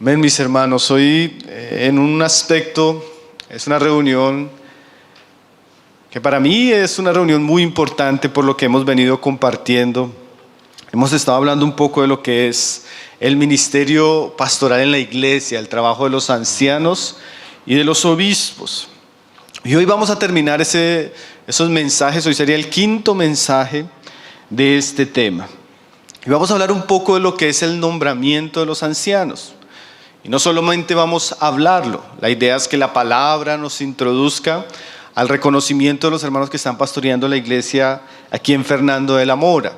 Amén, mis hermanos. Hoy en un aspecto es una reunión que para mí es una reunión muy importante por lo que hemos venido compartiendo. Hemos estado hablando un poco de lo que es el ministerio pastoral en la iglesia, el trabajo de los ancianos y de los obispos. Y hoy vamos a terminar esos mensajes. Hoy sería el quinto mensaje de este tema. Y vamos a hablar un poco de lo que es el nombramiento de los ancianos. Y no solamente vamos a hablarlo, la idea es que la palabra nos introduzca al reconocimiento de los hermanos que están pastoreando la iglesia aquí en Fernando de la Mora.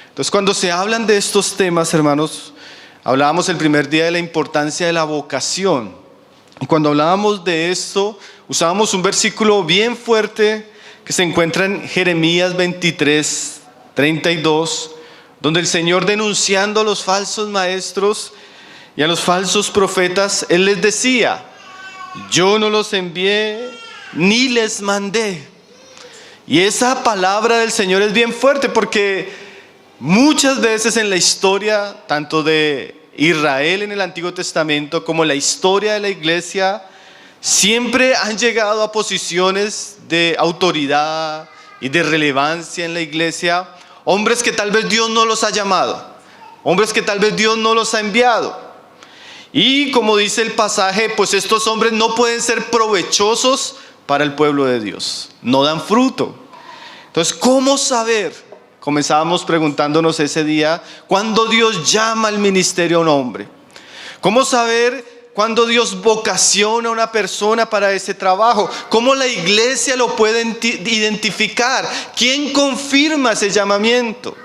Entonces, cuando se hablan de estos temas, hermanos, hablábamos el primer día de la importancia de la vocación. Y cuando hablábamos de esto, usábamos un versículo bien fuerte que se encuentra en Jeremías 23, 32, donde el Señor, denunciando a los falsos maestros y a los falsos profetas, Él les decía: yo no los envié ni les mandé. Y esa palabra del Señor es bien fuerte, porque muchas veces en la historia, tanto de Israel en el Antiguo Testamento como la historia de la iglesia, siempre han llegado a posiciones de autoridad y de relevancia en la iglesia hombres que tal vez Dios no los ha llamado, hombres que tal vez Dios no los ha enviado. Y como dice el pasaje, pues estos hombres no pueden ser provechosos para el pueblo de Dios, no dan fruto. Entonces, ¿cómo saber? Comenzábamos preguntándonos ese día, ¿cuándo Dios llama al ministerio a un hombre? ¿Cómo saber cuándo Dios vocaciona a una persona para ese trabajo? ¿Cómo la iglesia lo puede identificar? ¿Quién confirma ese llamamiento?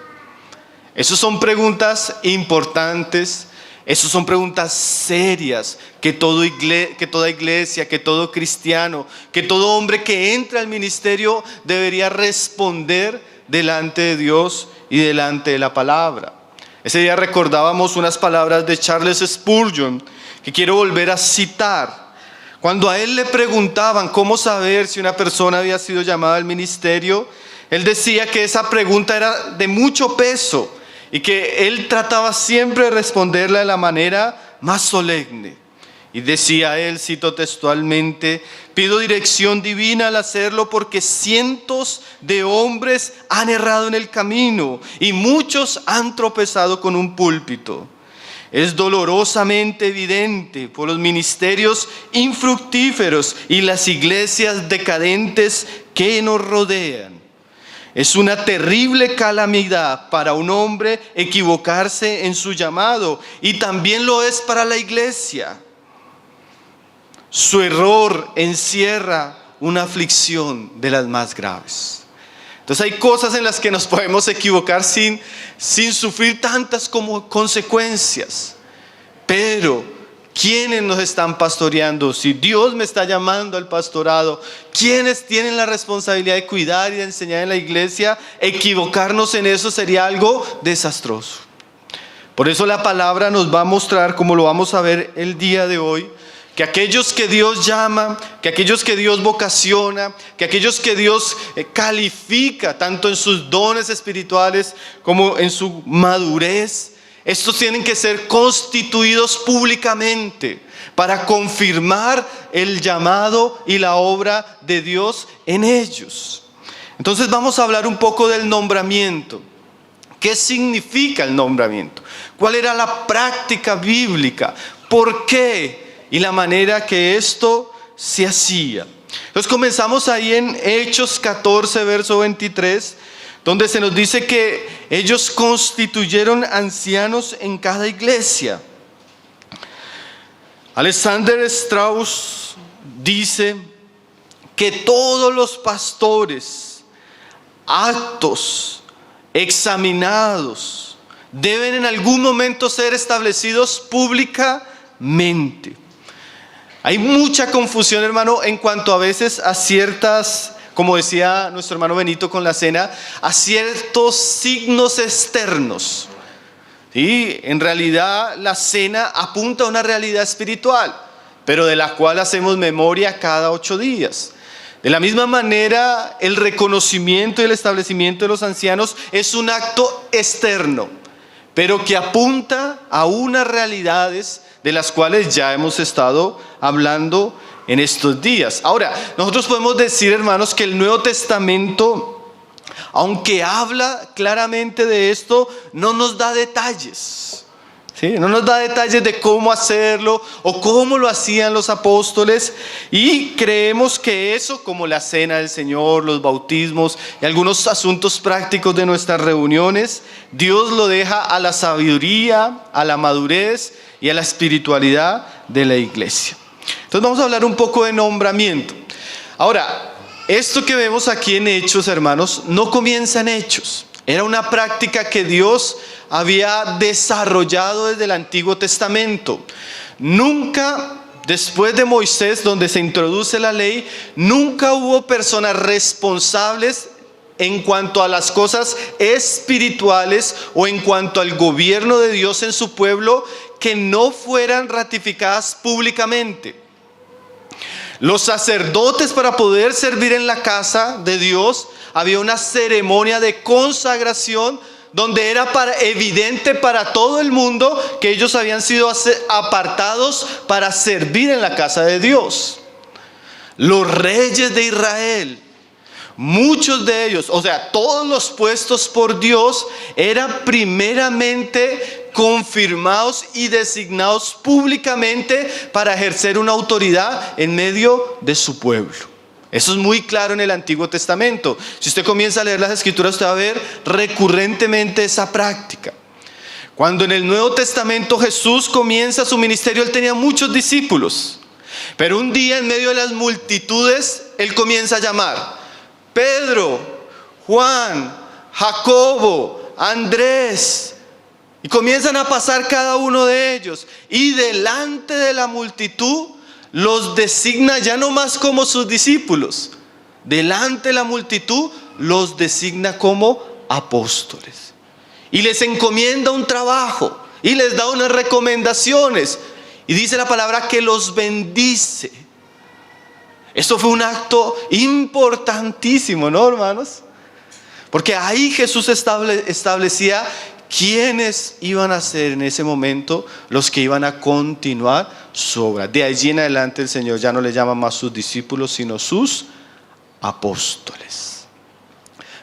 Esas son preguntas importantes. Esas son preguntas serias que toda iglesia, que todo cristiano, que todo hombre que entra al ministerio debería responder delante de Dios y delante de la palabra. Ese día recordábamos unas palabras de Charles Spurgeon que quiero volver a citar. Cuando a él le preguntaban cómo saber si una persona había sido llamada al ministerio, él decía que esa pregunta era de mucho peso y que él trataba siempre de responderla de la manera más solemne. Y decía él, cito textualmente: pido dirección divina al hacerlo, porque cientos de hombres han errado en el camino y muchos han tropezado con un púlpito. Es dolorosamente evidente por los ministerios infructíferos y las iglesias decadentes que nos rodean. Es una terrible calamidad para un hombre equivocarse en su llamado, y también lo es para la iglesia. Su error encierra una aflicción de las más graves. Entonces hay cosas en las que nos podemos equivocar sin sufrir tantas como consecuencias. Pero ¿quiénes nos están pastoreando? Si Dios me está llamando al pastorado, ¿quiénes tienen la responsabilidad de cuidar y de enseñar en la iglesia? Equivocarnos en eso sería algo desastroso. Por eso la palabra nos va a mostrar, como lo vamos a ver el día de hoy, que aquellos que Dios llama, que aquellos que Dios vocaciona, que aquellos que Dios califica, tanto en sus dones espirituales como en su madurez, estos tienen que ser constituidos públicamente para confirmar el llamado y la obra de Dios en ellos. Entonces vamos a hablar un poco del nombramiento. ¿Qué significa el nombramiento? ¿Cuál era la práctica bíblica? ¿Por qué? Y la manera que esto se hacía. Entonces comenzamos ahí en Hechos 14, verso 23, donde se nos dice que ellos constituyeron ancianos en cada iglesia. Alexander Strauss dice que todos los pastores aptos, examinados, deben en algún momento ser establecidos públicamente. Hay mucha confusión, hermano, en cuanto a veces a ciertas, como decía nuestro hermano Benito con la cena, a ciertos signos externos. ¿Sí? En realidad la cena apunta a una realidad espiritual, pero de la cual hacemos memoria cada 8 días. De la misma manera, el reconocimiento y el establecimiento de los ancianos es un acto externo, pero que apunta a unas realidades de las cuales ya hemos estado hablando en estos días. Ahora, nosotros podemos decir, hermanos, que el Nuevo Testamento, aunque habla claramente de esto, no nos da detalles. ¿Sí? No nos da detalles de cómo hacerlo o cómo lo hacían los apóstoles, y creemos que eso, como la cena del Señor, los bautismos y algunos asuntos prácticos de nuestras reuniones, Dios lo deja a la sabiduría, a la madurez y a la espiritualidad de la iglesia. Entonces vamos a hablar un poco de nombramiento. Ahora, esto que vemos aquí en Hechos, hermanos, no comienza en Hechos. Era una práctica que Dios había desarrollado desde el Antiguo Testamento. Nunca, después de Moisés, donde se introduce la ley, nunca hubo personas responsables en cuanto a las cosas espirituales o en cuanto al gobierno de Dios en su pueblo que no fueran ratificadas públicamente. Los sacerdotes, para poder servir en la casa de Dios, había una ceremonia de consagración donde era evidente para todo el mundo que ellos habían sido apartados para servir en la casa de Dios. Los reyes de Israel, muchos de ellos, o sea, todos los puestos por Dios, eran primeramente confirmados y designados públicamente para ejercer una autoridad en medio de su pueblo. Eso es muy claro en el Antiguo Testamento. Si usted comienza a leer las Escrituras, usted va a ver recurrentemente esa práctica. Cuando en el Nuevo Testamento Jesús comienza su ministerio, Él tenía muchos discípulos. Pero un día, en medio de las multitudes, Él comienza a llamar: Pedro, Juan, Jacobo, Andrés. Y comienzan a pasar cada uno de ellos. Y delante de la multitud los designa ya no más como sus discípulos. Delante de la multitud los designa como apóstoles. Y les encomienda un trabajo. Y les da unas recomendaciones. Y dice la palabra que los bendice. Esto fue un acto importantísimo, ¿no, hermanos? Porque ahí Jesús establecía quiénes iban a ser en ese momento los que iban a continuar su obra. De allí en adelante el Señor ya no le llama más sus discípulos, sino sus apóstoles.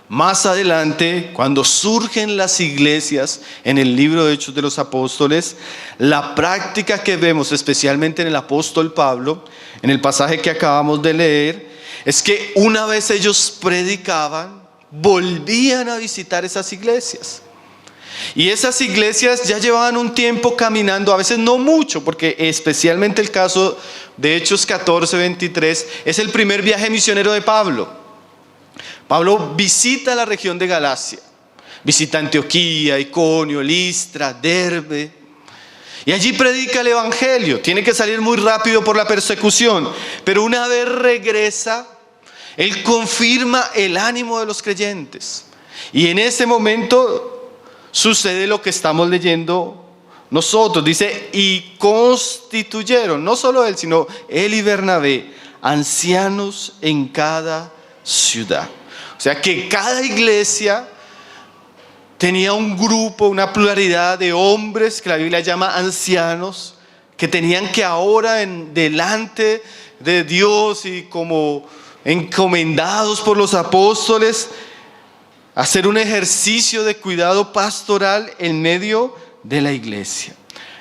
Más adelante, cuando surgen las iglesias en el libro de Hechos de los Apóstoles, la práctica que vemos especialmente en el apóstol Pablo, en el pasaje que acabamos de leer, es que una vez ellos predicaban, volvían a visitar esas iglesias. Y esas iglesias ya llevaban un tiempo caminando, a veces no mucho, porque especialmente el caso de Hechos 14, 23, es el primer viaje misionero de Pablo. Pablo visita la región de Galacia, visita Antioquía, Iconio, Listra, Derbe, y allí predica el evangelio. Tiene que salir muy rápido por la persecución, pero una vez regresa, él confirma el ánimo de los creyentes. Y en ese momento sucede lo que estamos leyendo nosotros. Dice: y constituyeron, no solo él, sino él y Bernabé, ancianos en cada ciudad. O sea que cada iglesia tenía un grupo, una pluralidad de hombres que la Biblia llama ancianos, que tenían que ahora delante de Dios y como encomendados por los apóstoles, hacer un ejercicio de cuidado pastoral en medio de la iglesia.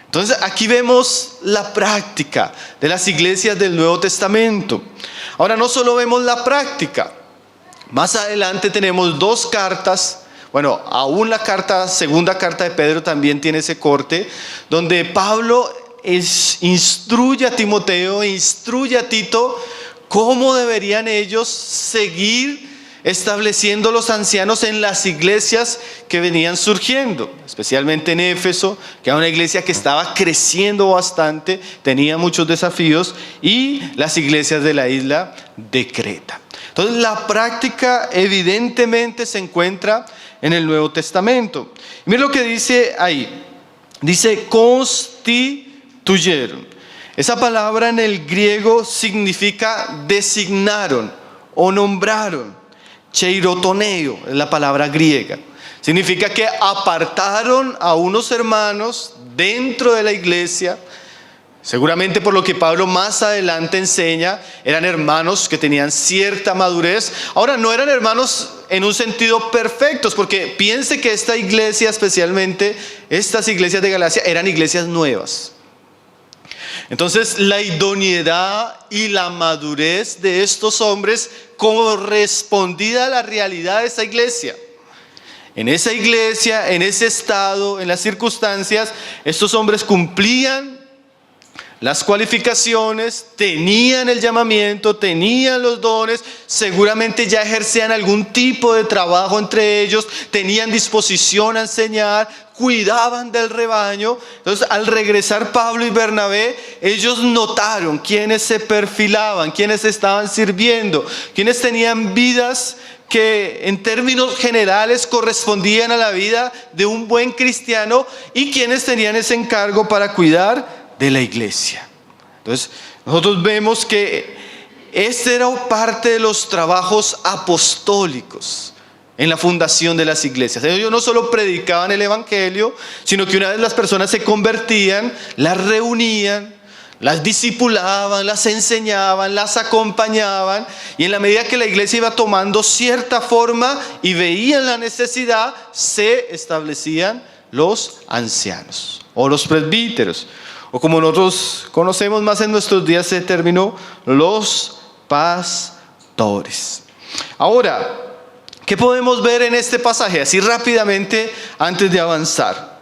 Entonces aquí vemos la práctica de las iglesias del Nuevo Testamento. Ahora no solo vemos la práctica, más adelante tenemos dos cartas. Bueno, aún la segunda carta de Pedro también tiene ese corte, donde Pablo instruye a Timoteo, instruye a Tito cómo deberían ellos seguir estableciendo los ancianos en las iglesias que venían surgiendo, especialmente en Éfeso, que era una iglesia que estaba creciendo bastante, tenía muchos desafíos, y las iglesias de la isla de Creta. Entonces la práctica evidentemente se encuentra en el Nuevo Testamento. Miren lo que dice ahí. Dice: constituyeron. Esa palabra en el griego significa designaron o nombraron. Cheirotoneo es la palabra griega. Significa que apartaron a unos hermanos dentro de la iglesia. Seguramente por lo que Pablo más adelante enseña, eran hermanos que tenían cierta madurez. Ahora, no eran hermanos en un sentido perfectos, porque piense que esta iglesia, especialmente estas iglesias de Galacia, eran iglesias nuevas. Entonces, la idoneidad y la madurez de estos hombres correspondía a la realidad de esa iglesia. En esa iglesia, en ese estado, en las circunstancias, estos hombres cumplían las cualificaciones, tenían el llamamiento, tenían los dones, seguramente ya ejercían algún tipo de trabajo entre ellos, tenían disposición a enseñar, cuidaban del rebaño. Entonces, al regresar Pablo y Bernabé, ellos notaron quiénes se perfilaban, quiénes estaban sirviendo, quiénes tenían vidas que en términos generales correspondían a la vida de un buen cristiano y quienes tenían ese encargo para cuidar de la iglesia. Entonces, nosotros vemos que este era parte de los trabajos apostólicos en la fundación de las iglesias. Ellos no solo predicaban el evangelio, sino que una vez las personas se convertían, las reunían, las discipulaban, las enseñaban, las acompañaban, y en la medida que la iglesia iba tomando cierta forma y veían la necesidad, se establecían los ancianos o los presbíteros, o como nosotros conocemos más en nuestros días ese término, los pastores. Ahora, ¿qué podemos ver en este pasaje? Así rápidamente antes de avanzar.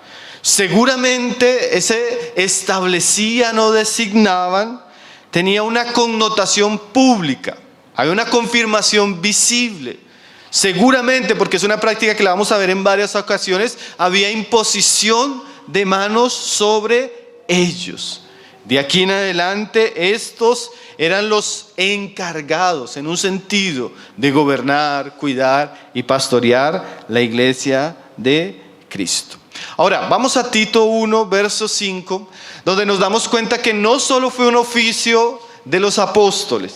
Seguramente ese establecían o designaban tenía una connotación pública, había una confirmación visible. Seguramente, porque es una práctica que la vamos a ver en varias ocasiones, había imposición de manos sobre ellos. De aquí en adelante, estos eran los encargados, en un sentido, de gobernar, cuidar y pastorear la iglesia de Cristo. Ahora, vamos a Tito 1, verso 5, donde nos damos cuenta que no solo fue un oficio de los apóstoles.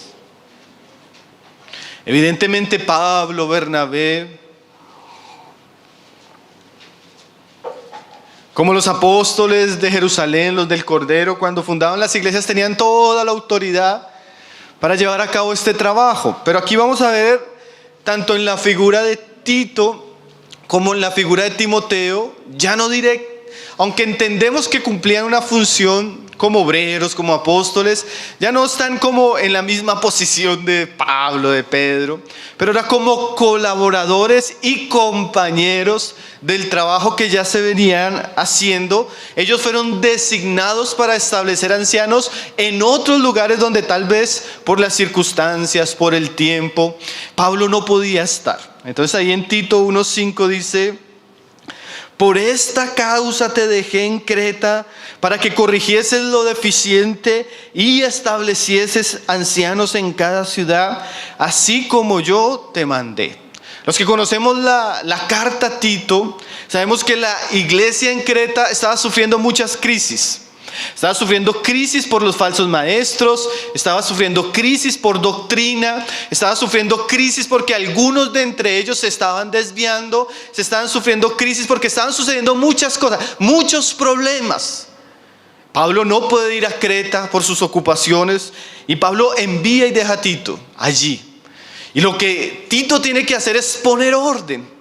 Evidentemente Pablo, Bernabé, como los apóstoles de Jerusalén, los del Cordero, cuando fundaban las iglesias tenían toda la autoridad para llevar a cabo este trabajo. Pero aquí vamos a ver, tanto en la figura de Tito como en la figura de Timoteo, ya no diré, aunque entendemos que cumplían una función como obreros, como apóstoles, ya no están como en la misma posición de Pablo, de Pedro, pero era como colaboradores y compañeros del trabajo que ya se venían haciendo. Ellos fueron designados para establecer ancianos en otros lugares donde tal vez por las circunstancias, por el tiempo, Pablo no podía estar. Entonces ahí en Tito 1:5 dice: por esta causa te dejé en Creta, para que corrigieses lo deficiente y establecieses ancianos en cada ciudad, así como yo te mandé. Los que conocemos la carta a Tito, sabemos que la iglesia en Creta estaba sufriendo muchas crisis. Estaba sufriendo crisis por los falsos maestros, estaba sufriendo crisis por doctrina, estaba sufriendo crisis porque algunos de entre ellos se estaban desviando, se estaban sufriendo crisis porque estaban sucediendo muchas cosas, muchos problemas. Pablo no puede ir a Creta por sus ocupaciones y Pablo envía y deja a Tito allí. Y lo que Tito tiene que hacer es poner orden.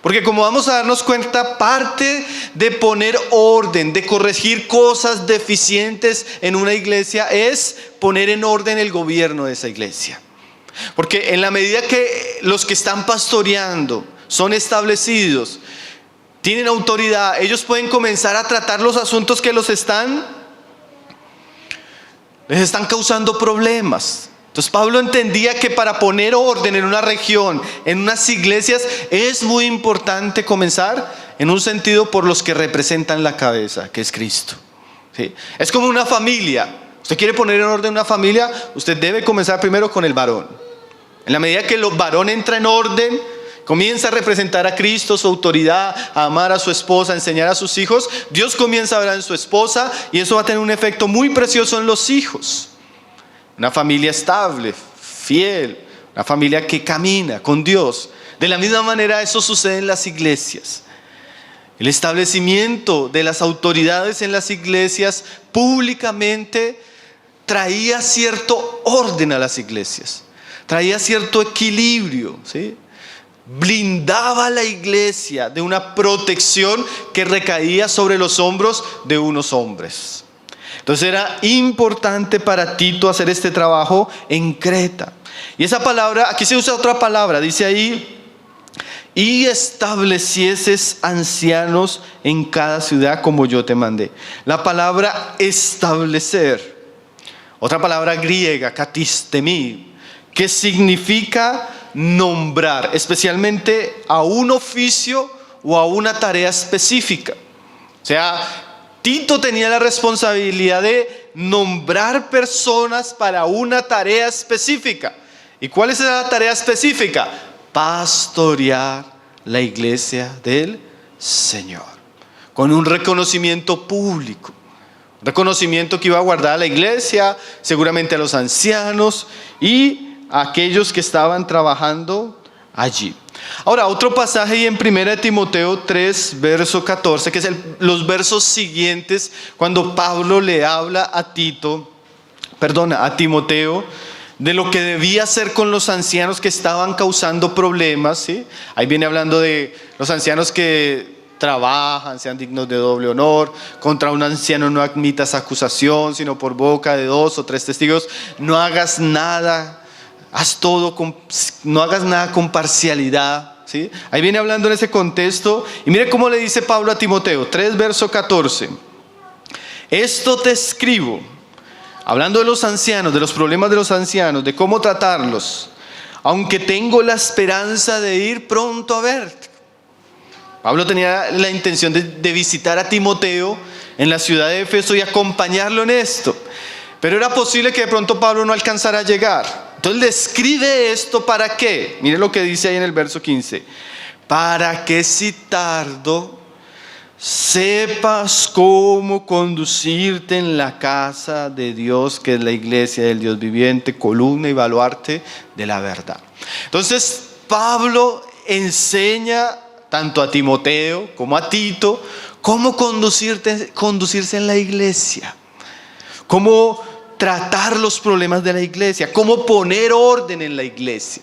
Porque como vamos a darnos cuenta, parte de poner orden, de corregir cosas deficientes en una iglesia, es poner en orden el gobierno de esa iglesia. Porque en la medida que los que están pastoreando son establecidos, tienen autoridad, ellos pueden comenzar a tratar los asuntos que les están causando problemas. Entonces Pablo entendía que para poner orden en una región, en unas iglesias, es muy importante comenzar en un sentido por los que representan la cabeza, que es Cristo. ¿Sí? Es como una familia. Usted quiere poner en orden una familia, usted debe comenzar primero con el varón. En la medida que el varón entra en orden, comienza a representar a Cristo, su autoridad, a amar a su esposa, a enseñar a sus hijos, Dios comienza a hablar en su esposa y eso va a tener un efecto muy precioso en los hijos. Una familia estable, fiel, una familia que camina con Dios. De la misma manera eso sucede en las iglesias. El establecimiento de las autoridades en las iglesias públicamente traía cierto orden a las iglesias, traía cierto equilibrio, ¿sí? Blindaba a la iglesia de una protección que recaía sobre los hombros de unos hombres. Entonces era importante para Tito hacer este trabajo en Creta. Y esa palabra, aquí se usa otra palabra, dice ahí: y establecieses ancianos en cada ciudad como yo te mandé. La palabra establecer, otra palabra griega, katistemi, que significa nombrar, especialmente a un oficio o a una tarea específica. O sea, Tito tenía la responsabilidad de nombrar personas para una tarea específica. ¿Y cuál es la tarea específica? Pastorear la iglesia del Señor, con un reconocimiento público. Reconocimiento que iba a guardar a la iglesia, seguramente a los ancianos y a aquellos que estaban trabajando allí. Ahora, otro pasaje ahí en 1 Timoteo 3, verso 14, que es los versos siguientes, cuando Pablo le habla a Timoteo, de lo que debía hacer con los ancianos que estaban causando problemas, ¿sí? Ahí viene hablando de los ancianos que trabajan, sean dignos de doble honor. Contra un anciano no admitas acusación, sino por boca de 2 o 3 testigos. No hagas nada, no hagas nada con parcialidad, ¿sí? Ahí viene hablando en ese contexto. Y mire cómo le dice Pablo a Timoteo, 3 verso 14. Esto te escribo, hablando de los ancianos, de los problemas de los ancianos, de cómo tratarlos, aunque tengo la esperanza de ir pronto a verte. Pablo tenía la intención de visitar a Timoteo en la ciudad de Éfeso y acompañarlo en esto. Pero era posible que de pronto Pablo no alcanzara a llegar. Entonces le escribe esto, ¿para qué? Mire lo que dice ahí en el verso 15. Para que si tardo, sepas cómo conducirte en la casa de Dios, que es la iglesia del Dios viviente, columna y baluarte de la verdad. Entonces Pablo enseña tanto a Timoteo como a Tito cómo conducirse en la iglesia, cómo tratar los problemas de la iglesia, cómo poner orden en la iglesia.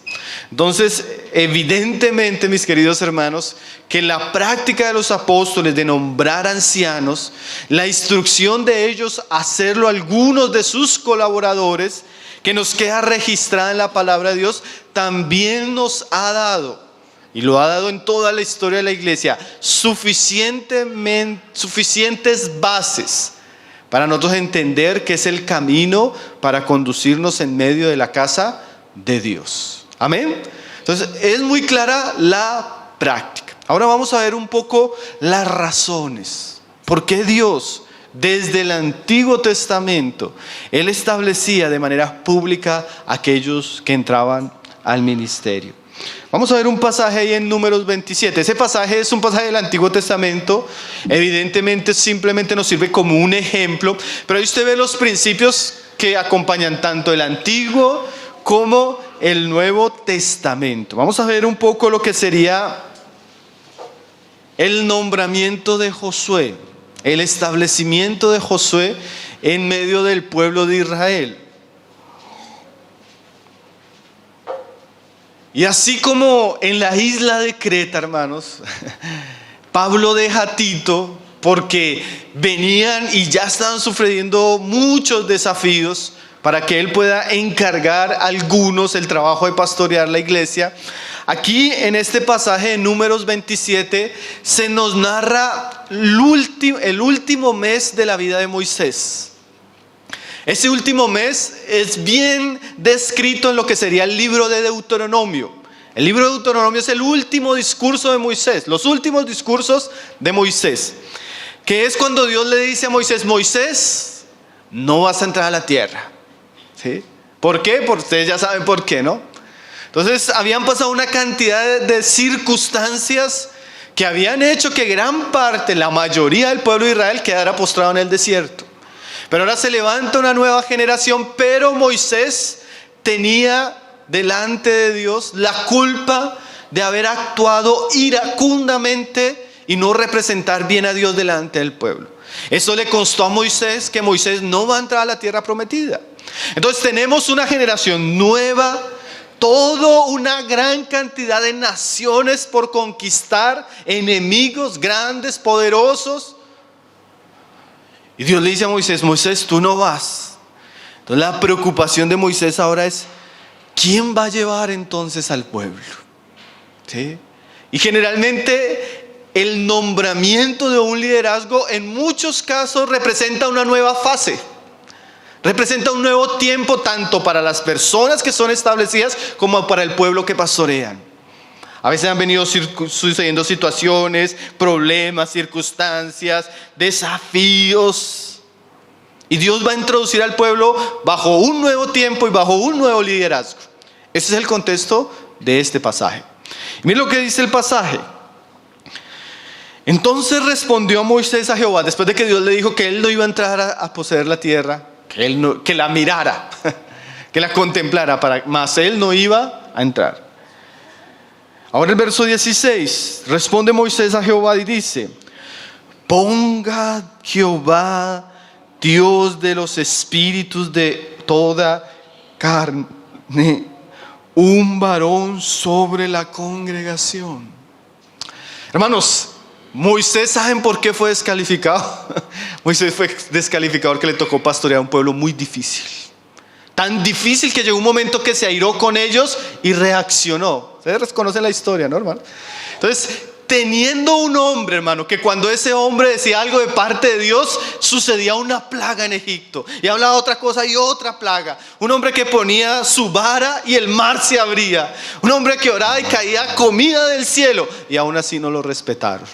Entonces, evidentemente, mis queridos hermanos, que la práctica de los apóstoles de nombrar ancianos, la instrucción de ellos a hacerlo a algunos de sus colaboradores, que nos queda registrada en la palabra de Dios, también nos ha dado, y lo ha dado en toda la historia de la iglesia, suficientes bases para nosotros entender que es el camino para conducirnos en medio de la casa de Dios. Amén. Entonces es muy clara la práctica. Ahora vamos a ver un poco las razones. ¿Por qué Dios, desde el Antiguo Testamento, Él establecía de manera pública a aquellos que entraban al ministerio? Vamos a ver un pasaje ahí en Números 27. Ese pasaje es un pasaje del Antiguo Testamento. Evidentemente simplemente nos sirve como un ejemplo, pero ahí usted ve los principios que acompañan tanto el Antiguo como el Nuevo Testamento. Vamos a ver un poco lo que sería el nombramiento de Josué, el establecimiento de Josué en medio del pueblo de Israel. Y así como en la isla de Creta, hermanos, Pablo deja a Tito porque venían y ya estaban sufriendo muchos desafíos para que él pueda encargar a algunos el trabajo de pastorear la iglesia. Aquí en este pasaje de Números 27 se nos narra el último mes de la vida de Moisés. Ese último mes es bien descrito en lo que sería el libro de Deuteronomio. El libro de Deuteronomio es el último discurso de Moisés, los últimos discursos de Moisés, que es cuando Dios le dice a Moisés: Moisés, no vas a entrar a la tierra. ¿Sí? ¿Por qué? Porque ustedes ya saben por qué, ¿no? Entonces habían pasado una cantidad de circunstancias que habían hecho que gran parte, la mayoría del pueblo de Israel quedara postrado en el desierto. Pero ahora se levanta una nueva generación, pero Moisés tenía delante de Dios la culpa de haber actuado iracundamente y no representar bien a Dios delante del pueblo. Eso le costó a Moisés, que Moisés no va a entrar a la tierra prometida. Entonces tenemos una generación nueva, toda una gran cantidad de naciones por conquistar, enemigos grandes, poderosos. Y Dios le dice a Moisés: Moisés, tú no vas. Entonces la preocupación de Moisés ahora es: ¿quién va a llevar entonces al pueblo? ¿Sí? Y generalmente el nombramiento de un liderazgo en muchos casos representa una nueva fase. Representa un nuevo tiempo tanto para las personas que son establecidas como para el pueblo que pastorean. A veces han venido sucediendo situaciones, problemas, circunstancias, desafíos. Y Dios va a introducir al pueblo bajo un nuevo tiempo y bajo un nuevo liderazgo. Ese es el contexto de este pasaje. Miren lo que dice el pasaje. Entonces respondió Moisés a Jehová, después de que Dios le dijo que él no iba a entrar a poseer la tierra, que la mirara, que la contemplara, mas él no iba a entrar. Ahora el verso 16, responde Moisés a Jehová y dice: ponga Jehová, Dios de los espíritus de toda carne, un varón sobre la congregación. Hermanos, Moisés, ¿saben por qué fue descalificado? Moisés fue descalificado porque le tocó pastorear un pueblo muy difícil. Tan difícil que llegó un momento que se airó con ellos y reaccionó. Ustedes conocen la historia, ¿no, hermano? Entonces, teniendo un hombre, hermano, que cuando ese hombre decía algo de parte de Dios, sucedía una plaga en Egipto. Y hablaba otra cosa y otra plaga. Un hombre que ponía su vara y el mar se abría. Un hombre que oraba y caía comida del cielo. Y aún así no lo respetaron.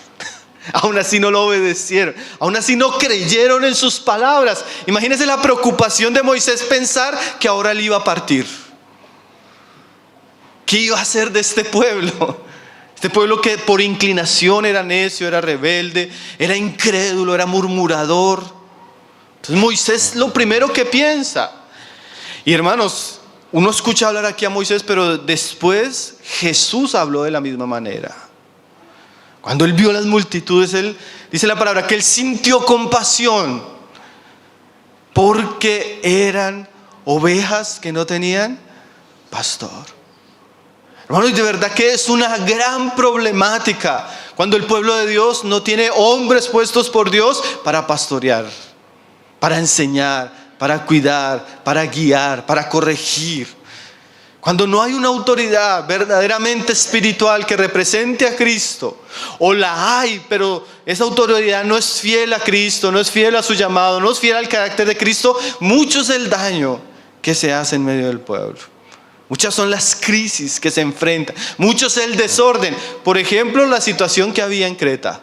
Aún así no lo obedecieron. Aún así no creyeron en sus palabras. Imagínense la preocupación de Moisés pensar que ahora él iba a partir. ¿Qué iba a hacer de este pueblo? Este pueblo que por inclinación era necio, era rebelde, era incrédulo, era murmurador. Entonces Moisés lo primero que piensa. Y hermanos, uno escucha hablar aquí a Moisés, pero después Jesús habló de la misma manera. Cuando él vio las multitudes, él dice la palabra que él sintió compasión porque eran ovejas que no tenían pastor. Hermanos, y de verdad que es una gran problemática cuando el pueblo de Dios no tiene hombres puestos por Dios para pastorear, para enseñar, para cuidar, para guiar, para corregir. Cuando no hay una autoridad verdaderamente espiritual que represente a Cristo, o la hay, pero esa autoridad no es fiel a Cristo, no es fiel a su llamado, no es fiel al carácter de Cristo, mucho es el daño que se hace en medio del pueblo. Muchas son las crisis que se enfrentan, mucho es el desorden. Por ejemplo, la situación que había en Creta.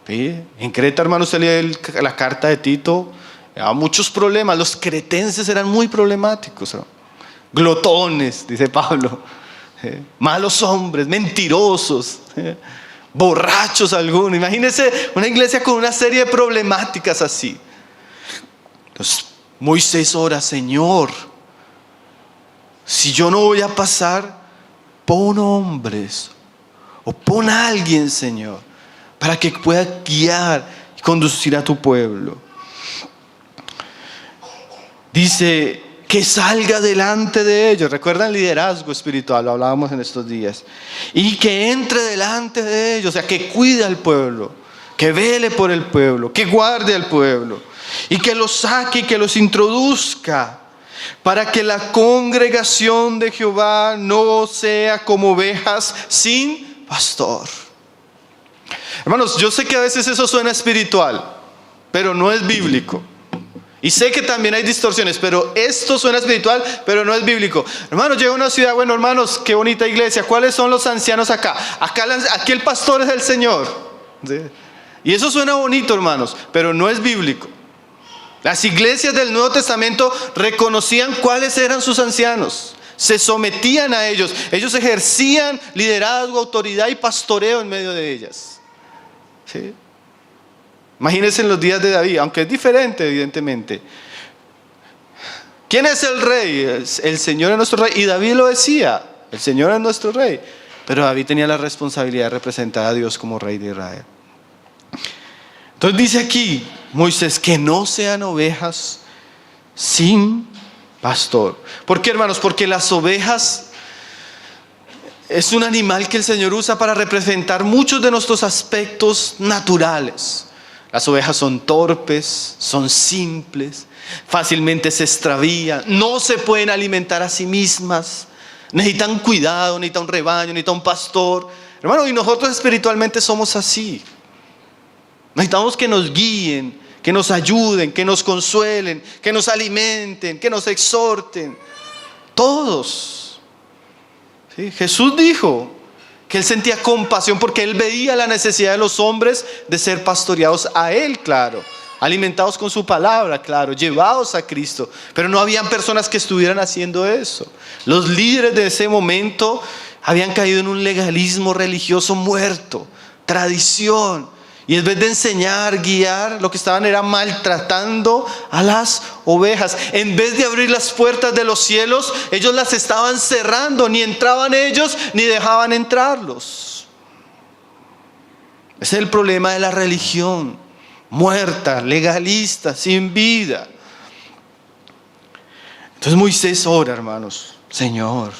¿Sí? En Creta, hermanos, se lee la carta de Tito, había muchos problemas. Los cretenses eran muy problemáticos, ¿no? Glotones, dice Pablo, malos hombres, mentirosos, borrachos algunos. Imagínense una iglesia con una serie de problemáticas así. Entonces Moisés ora: Señor, si yo no voy a pasar, pon hombres o pon a alguien, Señor, para que pueda guiar y conducir a tu pueblo. Dice: que salga delante de ellos. ¿Recuerdan el liderazgo espiritual? Lo hablábamos en estos días. Y que entre delante de ellos, o sea, que cuide al pueblo, que vele por el pueblo, que guarde al pueblo, y que los saque y que los introduzca, para que la congregación de Jehová no sea como ovejas sin pastor. Hermanos, yo sé que a veces eso suena espiritual, pero no es bíblico. Y sé que también hay distorsiones, pero esto suena espiritual, pero no es bíblico. Hermanos, llega a una ciudad, bueno, hermanos, qué bonita iglesia. ¿Cuáles son los ancianos acá? Aquí el pastor es el Señor. ¿Sí? Y eso suena bonito, hermanos, pero no es bíblico. Las iglesias del Nuevo Testamento reconocían cuáles eran sus ancianos. Se sometían a ellos. Ellos ejercían liderazgo, autoridad y pastoreo en medio de ellas. ¿Sí? Imagínense en los días de David, aunque es diferente evidentemente. ¿Quién es el rey? El Señor es nuestro rey. Y David lo decía, el Señor es nuestro rey. Pero David tenía la responsabilidad de representar a Dios como rey de Israel. Entonces dice aquí Moisés que no sean ovejas sin pastor. ¿Por qué, hermanos? Porque las ovejas es un animal que el Señor usa para representar muchos de nuestros aspectos naturales. Las ovejas son torpes, son simples, fácilmente se extravían, no se pueden alimentar a sí mismas, necesitan cuidado, necesitan un rebaño, necesitan un pastor. Hermano, y nosotros espiritualmente somos así. Necesitamos que nos guíen, que nos ayuden, que nos consuelen, que nos alimenten, que nos exhorten. Todos. ¿Sí? Jesús dijo que Él sentía compasión porque Él veía la necesidad de los hombres de ser pastoreados a Él, claro. Alimentados con su palabra, claro, llevados a Cristo. Pero no habían personas que estuvieran haciendo eso. Los líderes de ese momento habían caído en un legalismo religioso muerto, tradición. Y en vez de enseñar, guiar, lo que estaban era maltratando a las ovejas. En vez de abrir las puertas de los cielos, ellos las estaban cerrando. Ni entraban ellos, ni dejaban entrarlos. Ese es el problema de la religión. Muerta, legalista, sin vida. Entonces Moisés ora, hermanos: Señor,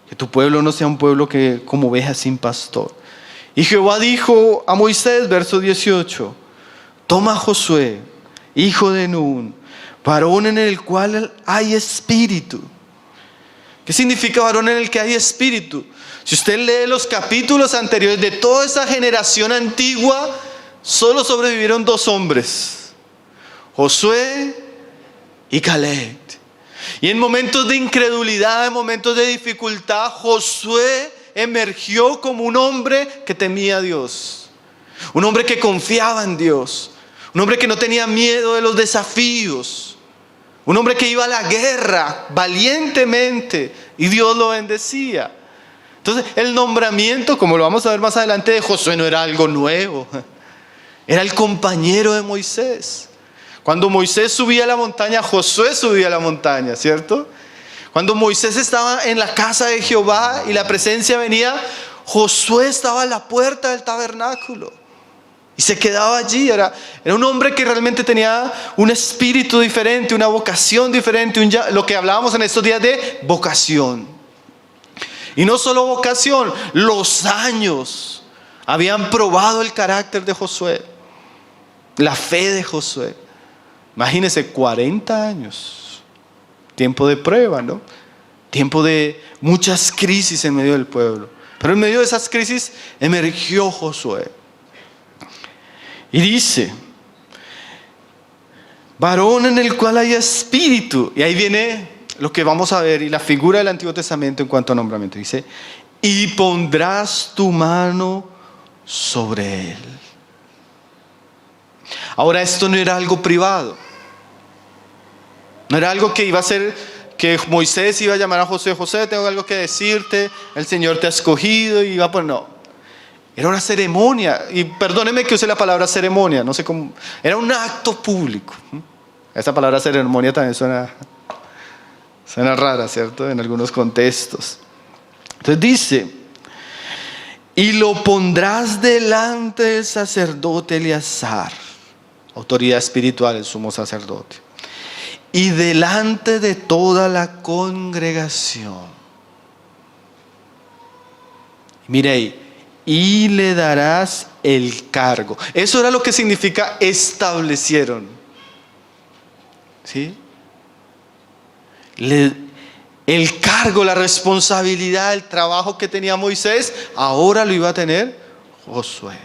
que tu pueblo no sea un pueblo que como ovejas sin pastor. Y Jehová dijo a Moisés, verso 18: toma a Josué, hijo de Nun, varón en el cual hay espíritu. ¿Qué significa varón en el que hay espíritu? Si usted lee los capítulos anteriores de toda esa generación antigua, solo sobrevivieron 2 hombres: Josué y Caleb. Y en momentos de incredulidad, en momentos de dificultad, Josué emergió como un hombre que temía a Dios, un hombre que confiaba en Dios, un hombre que no tenía miedo de los desafíos, un hombre que iba a la guerra valientemente y Dios lo bendecía. Entonces el nombramiento, como lo vamos a ver más adelante, de Josué no era algo nuevo, era el compañero de Moisés. Cuando Moisés subía a la montaña, Josué subía a la montaña, ¿cierto? Cuando Moisés estaba en la casa de Jehová y la presencia venía, Josué estaba a la puerta del tabernáculo y se quedaba allí. Era un hombre que realmente tenía un espíritu diferente, una vocación diferente, lo que hablábamos en estos días de vocación. Y no solo vocación, los años habían probado el carácter de Josué, la fe de Josué. Imagínense, 40 años. Tiempo de prueba, ¿no? Tiempo de muchas crisis en medio del pueblo. Pero en medio de esas crisis emergió Josué. Y dice: varón en el cual hay espíritu. Y ahí viene lo que vamos a ver y la figura del Antiguo Testamento en cuanto a nombramiento. Dice: y pondrás tu mano sobre él. Ahora, esto no era algo privado. No era algo que iba a ser, que Moisés iba a llamar a Josué: José, tengo algo que decirte, el Señor te ha escogido, y iba a poner, no. Era una ceremonia, y perdóneme que use la palabra ceremonia, no sé cómo, era un acto público. Esa palabra ceremonia también suena rara, ¿cierto? En algunos contextos. Entonces dice: y lo pondrás delante del sacerdote Eleazar, autoridad espiritual, el sumo sacerdote, y delante de toda la congregación. Mire ahí: y le darás el cargo. Eso era lo que significa establecieron. ¿Sí? El cargo, la responsabilidad, el trabajo que tenía Moisés, ahora lo iba a tener Josué.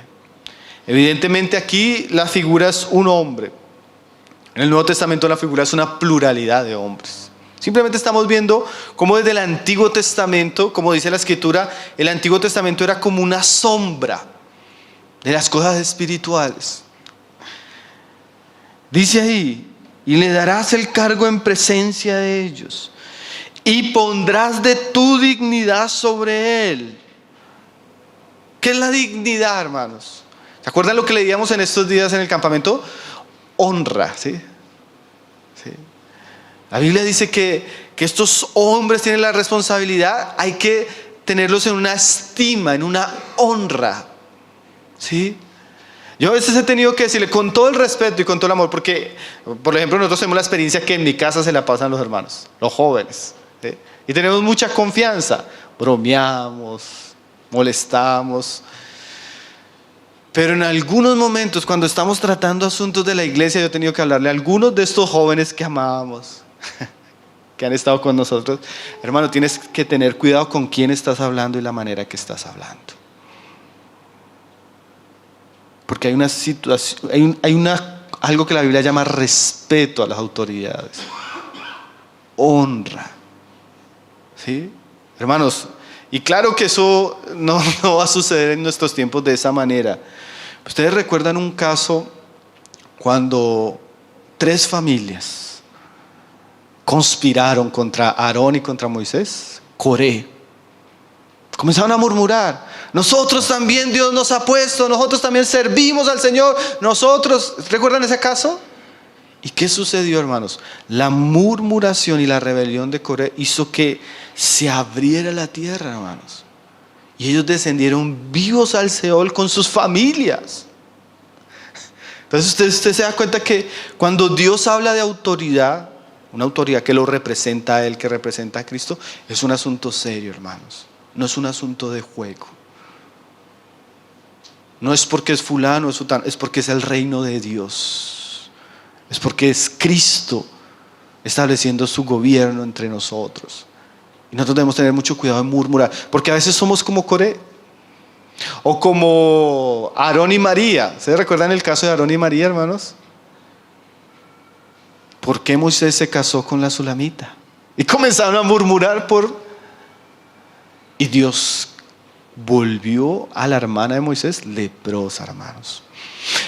Evidentemente aquí la figura es un hombre. En el Nuevo Testamento la figura es una pluralidad de hombres. Simplemente estamos viendo cómo desde el Antiguo Testamento, como dice la Escritura, el Antiguo Testamento era como una sombra de las cosas espirituales. Dice ahí: y le darás el cargo en presencia de ellos, y pondrás de tu dignidad sobre él. ¿Qué es la dignidad, hermanos? ¿Se acuerdan lo que leíamos en estos días en el campamento? Honra, ¿sí? ¿Sí? La Biblia dice que estos hombres tienen la responsabilidad, hay que tenerlos en una estima, en una honra, ¿sí? Yo a veces he tenido que decirle con todo el respeto y con todo el amor, porque, por ejemplo, nosotros tenemos la experiencia que en mi casa se la pasan los hermanos, los jóvenes, ¿sí? Y tenemos mucha confianza, bromeamos, molestamos. Pero en algunos momentos, cuando estamos tratando asuntos de la iglesia, yo he tenido que hablarle a algunos de estos jóvenes que amábamos, que han estado con nosotros. Hermano, tienes que tener cuidado con quién estás hablando y la manera que estás hablando. Porque hay una situación, algo que la Biblia llama respeto a las autoridades, honra, ¿sí? Hermanos, y claro que eso no va a suceder en nuestros tiempos de esa manera. Ustedes recuerdan un caso cuando 3 familias conspiraron contra Aarón y contra Moisés. Coré. Comenzaron a murmurar: nosotros también Dios nos ha puesto, nosotros también servimos al Señor, nosotros. ¿Recuerdan ese caso? ¿Y qué sucedió, hermanos? La murmuración y la rebelión de Coré hizo que se abriera la tierra, hermanos. Y ellos descendieron vivos al Seol con sus familias. Entonces usted se da cuenta que cuando Dios habla de autoridad, una autoridad que lo representa a Él, que representa a Cristo, es un asunto serio, hermanos. No es un asunto de juego. No es porque es fulano, es sutano, es porque es el reino de Dios. Es porque es Cristo estableciendo su gobierno entre nosotros. Y nosotros debemos tener mucho cuidado de murmurar, porque a veces somos como Coré o como Aarón y María. ¿Se recuerdan el caso de Aarón y María, hermanos? ¿Por qué Moisés se casó con la Sulamita? Y comenzaron a murmurar y Dios volvió a la hermana de Moisés leprosa, hermanos.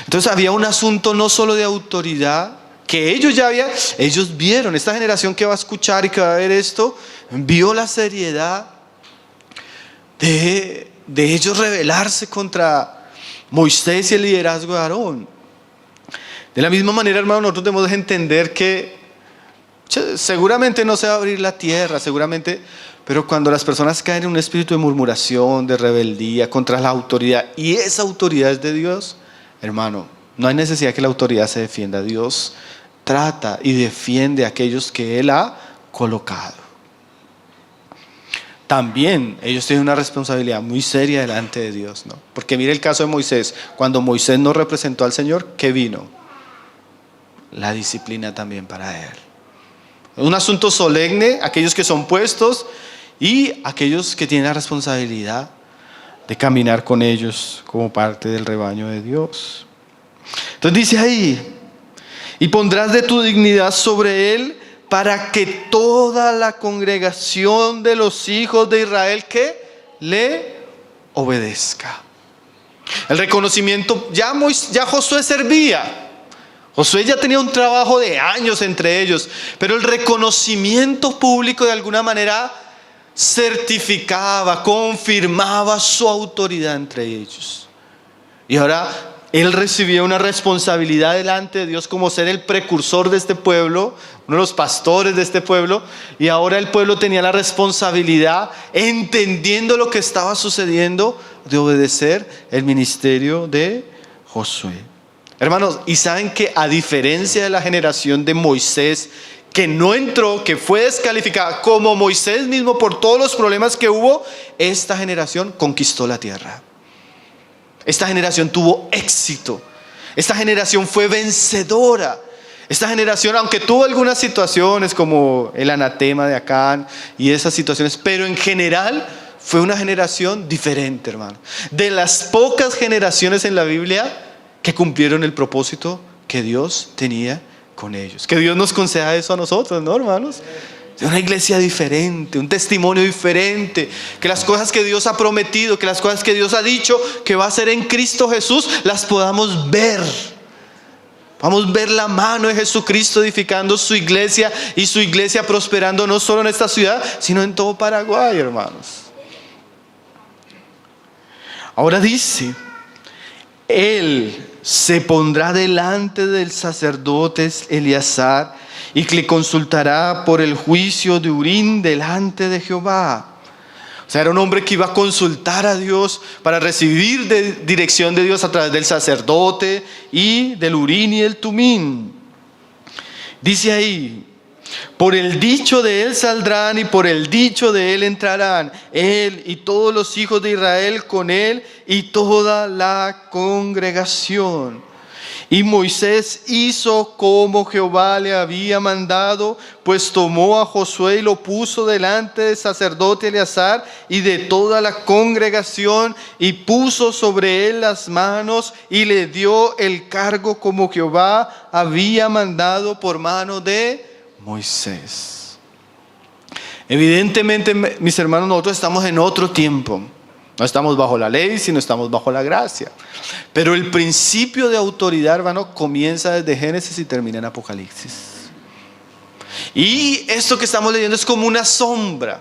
Entonces había un asunto no solo de autoridad, que ellos vieron, esta generación que va a escuchar y que va a ver esto, vio la seriedad de ellos rebelarse contra Moisés y el liderazgo de Aarón. De la misma manera, hermano, nosotros debemos entender que seguramente no se va a abrir la tierra, seguramente, pero cuando las personas caen en un espíritu de murmuración, de rebeldía contra la autoridad, y esa autoridad es de Dios, hermano, no hay necesidad que la autoridad se defienda. Dios trata y defiende a aquellos que Él ha colocado. También ellos tienen una responsabilidad muy seria delante de Dios, ¿no? Porque mire el caso de Moisés. Cuando Moisés no representó al Señor, ¿qué vino? La disciplina también para él. Un asunto solemne, aquellos que son puestos y aquellos que tienen la responsabilidad de caminar con ellos como parte del rebaño de Dios. Entonces dice ahí: y pondrás de tu dignidad sobre él para que toda la congregación de los hijos de Israel que le obedezca. El reconocimiento, ya Josué servía. Josué ya tenía un trabajo de años entre ellos, pero el reconocimiento público de alguna manera certificaba, confirmaba su autoridad entre ellos. Y ahora él recibía una responsabilidad delante de Dios como ser el precursor de este pueblo, uno de los pastores de este pueblo, y ahora el pueblo tenía la responsabilidad, entendiendo lo que estaba sucediendo, de obedecer el ministerio de Josué. Hermanos, y saben que a diferencia de la generación de Moisés, que no entró, que fue descalificada, como Moisés mismo por todos los problemas que hubo, esta generación conquistó la tierra. Esta generación tuvo éxito. Esta generación fue vencedora. Esta generación, aunque tuvo algunas situaciones como el anatema de Acán y esas situaciones, pero en general fue una generación diferente, hermano. De las pocas generaciones en la Biblia que cumplieron el propósito que Dios tenía con ellos. Que Dios nos conceda eso a nosotros, ¿no, hermanos? De una iglesia diferente, un testimonio diferente, que las cosas que Dios ha prometido, que las cosas que Dios ha dicho que va a hacer en Cristo Jesús, las podamos ver. Vamos a ver la mano de Jesucristo edificando su iglesia, y su iglesia prosperando no solo en esta ciudad, sino en todo Paraguay, hermanos. Ahora dice: Él se pondrá delante del sacerdote Eleazar y que consultará por el juicio de Urim delante de Jehová. O sea, era un hombre que iba a consultar a Dios para recibir dirección de Dios a través del sacerdote y del Urim y el Tumim. Dice ahí: por el dicho de él saldrán y por el dicho de él entrarán, él y todos los hijos de Israel con él y toda la congregación. Y Moisés hizo como Jehová le había mandado, pues tomó a Josué y lo puso delante del sacerdote Eleazar y de toda la congregación, y puso sobre él las manos y le dio el cargo como Jehová había mandado por mano de Moisés. Evidentemente, mis hermanos, nosotros estamos en otro tiempo. No estamos bajo la ley, sino estamos bajo la gracia. Pero el principio de autoridad, hermano, comienza desde Génesis y termina en Apocalipsis. Y esto que estamos leyendo es como una sombra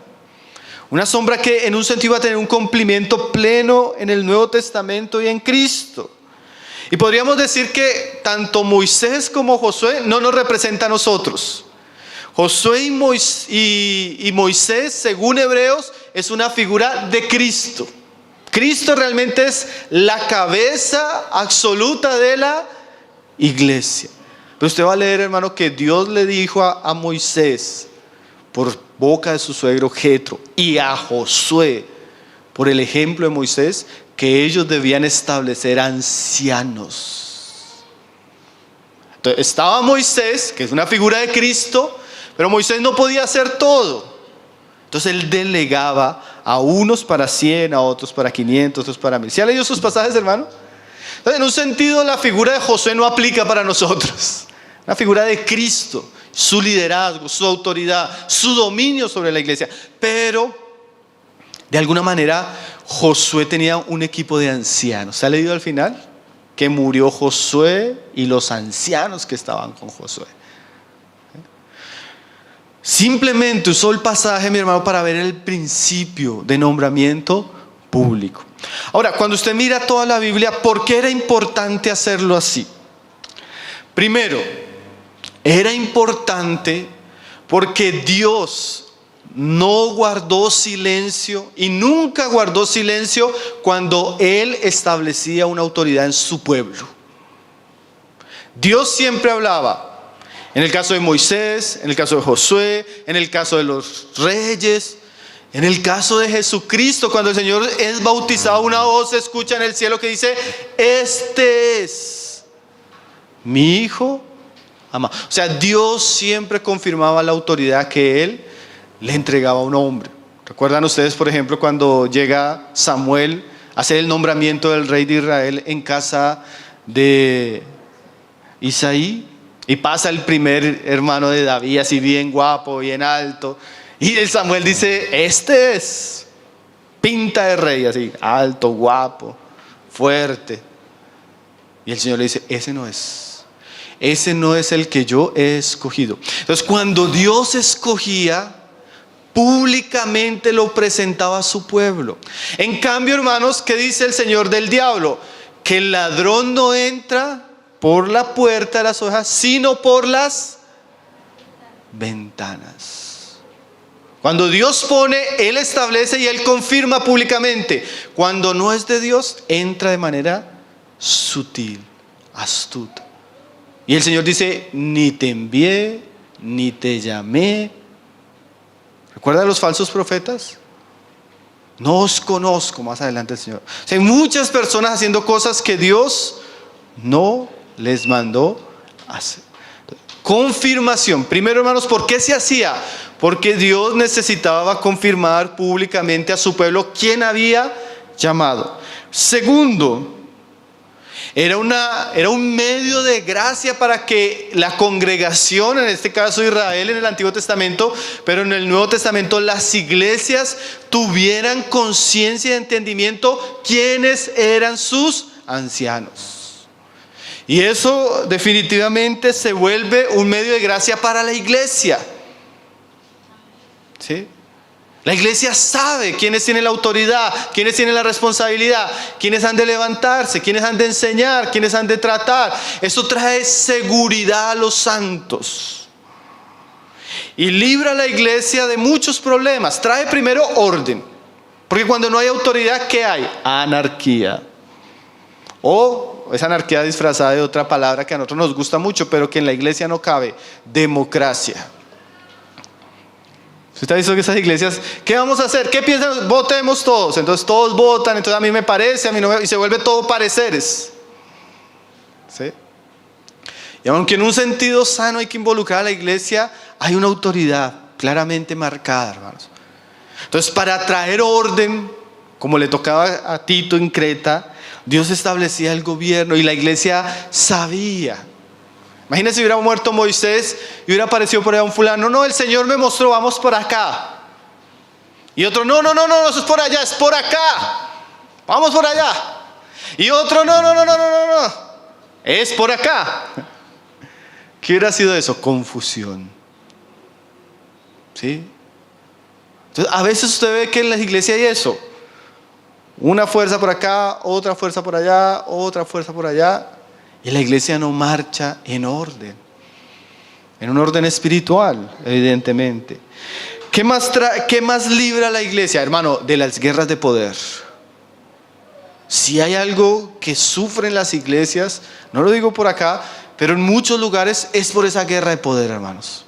que en un sentido va a tener un cumplimiento pleno en el Nuevo Testamento y en Cristo. Y podríamos decir que tanto Moisés como Josué no nos representan a nosotros. Josué y Moisés, según Hebreos, es una figura de Cristo. Cristo realmente es la cabeza absoluta de la iglesia. Pero usted va a leer, hermano, que Dios le dijo a Moisés por boca de su suegro Jetro y a Josué por el ejemplo de Moisés que ellos debían establecer ancianos. Entonces estaba Moisés, que es una figura de Cristo, pero Moisés no podía hacer todo. Entonces él delegaba a unos para 100, a otros para 500, otros para 1000. ¿Sí han leído esos pasajes, hermano? Entonces, en un sentido, la figura de Josué no aplica para nosotros. La figura de Cristo, su liderazgo, su autoridad, su dominio sobre la iglesia. Pero, de alguna manera, Josué tenía un equipo de ancianos. ¿Se ha leído al final? Que murió Josué y los ancianos que estaban con Josué. Simplemente usó el pasaje, mi hermano, para ver el principio de nombramiento público. Ahora, cuando usted mira toda la Biblia, ¿por qué era importante hacerlo así? Primero, era importante porque Dios no guardó silencio y nunca guardó silencio cuando Él establecía una autoridad en su pueblo. Dios siempre hablaba. En el caso de Moisés, en el caso de Josué, en el caso de los reyes, en el caso de Jesucristo, cuando el Señor es bautizado, una voz se escucha en el cielo que dice: este es mi Hijo amado. O sea, Dios siempre confirmaba la autoridad que Él le entregaba a un hombre. ¿Recuerdan ustedes, por ejemplo, cuando llega Samuel a hacer el nombramiento del rey de Israel en casa de Isaí? Y pasa el primer hermano de David, así bien guapo, bien alto. Y el Samuel dice: este es, pinta de rey, así, alto, guapo, fuerte. Y el Señor le dice: ese no es el que yo he escogido. Entonces, cuando Dios escogía, públicamente lo presentaba a su pueblo. En cambio, hermanos, ¿qué dice el Señor del diablo? Que el ladrón no entra por la puerta de las ovejas, sino por las ventanas. Cuando Dios pone, Él establece y Él confirma públicamente. Cuando no es de Dios, entra de manera sutil, astuta. Y el Señor dice: ni te envié, ni te llamé. ¿Recuerda los falsos profetas? No os conozco, más adelante el Señor. O sea, hay muchas personas haciendo cosas que Dios no les mandó hacer. Confirmación. Primero, hermanos, ¿por qué se hacía? Porque Dios necesitaba confirmar públicamente a su pueblo quién había llamado. Segundo, era un medio de gracia para que la congregación, en este caso Israel en el Antiguo Testamento, pero en el Nuevo Testamento las iglesias tuvieran conciencia y entendimiento quiénes eran sus ancianos. Y eso definitivamente se vuelve un medio de gracia para la iglesia. ¿Sí? La iglesia sabe quiénes tienen la autoridad, quiénes tienen la responsabilidad, quiénes han de levantarse, quiénes han de enseñar, quiénes han de tratar. Eso trae seguridad a los santos. y libra a la iglesia de muchos problemas. Trae primero orden, porque cuando no hay autoridad, ¿qué hay? Anarquía. O esa anarquía disfrazada de otra palabra que a nosotros nos gusta mucho, pero que en la iglesia no cabe: democracia. ¿Usted ha visto que esas iglesias, qué vamos a hacer? ¿Qué piensan? Votemos todos. Entonces todos votan, entonces a mí me parece, a mí no me... y se vuelve todo pareceres. ¿Sí? Y aunque en un sentido sano hay que involucrar a la iglesia, hay una autoridad claramente marcada, hermanos. Entonces, para traer orden, como le tocaba a Tito en Creta, Dios establecía el gobierno y la iglesia sabía. Imagínense si hubiera muerto Moisés y hubiera aparecido por allá un fulano: no, el Señor me mostró, vamos por acá. Y otro: no, eso es por allá, es por acá, vamos por allá. Y otro: no, es por acá. ¿Qué hubiera sido eso? Confusión. ¿Sí? Entonces, a veces usted ve que en las iglesias hay eso: una fuerza por acá, otra fuerza por allá, otra fuerza por allá. Y la iglesia no marcha en orden, en un orden espiritual, evidentemente. ¿Qué más libra la iglesia, hermano? De las guerras de poder. Si hay algo que sufren las iglesias, no lo digo por acá, pero en muchos lugares es por esa guerra de poder, hermanos.